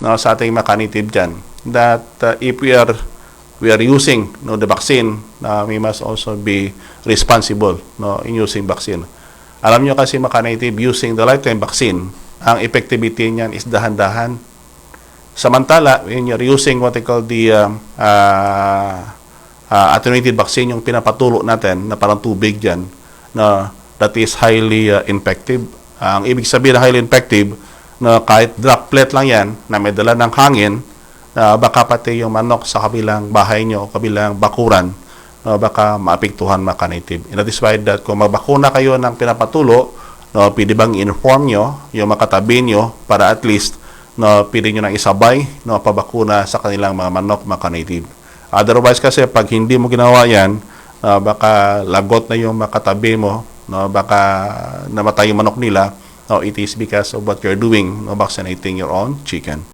no, sa ating mga native dyan, that if we are using, no, the vaccine, we must also be responsible, no, in using vaccine. Alam nyo kasi mga native, using the lifetime vaccine, ang effectivity niyan is dahan-dahan. Samantala, when you're using what they call the attenuated vaccine, yung pinapatulo natin na parang tubig dyan, na that is highly infective. Ang ibig sabihin na highly infective, na kahit droplet lang yan, na may dala ng hangin, baka pati yung manok sa kabilang bahay nyo, kabilang bakuran, baka maapektuhan mga native. And that is why that kung magbakuna kayo ng pinapatulo, no, pwede bang inform nyo yung makatabi nyo para at least no, pwede nyo nang isabay no, pabakuna sa kanilang mga manok, mga native. Otherwise kasi pag hindi mo ginawa yan, baka lagot na yung makatabi mo, no, baka namatay yung manok nila. No, it is because of what you're doing, no, vaccinating your own chicken.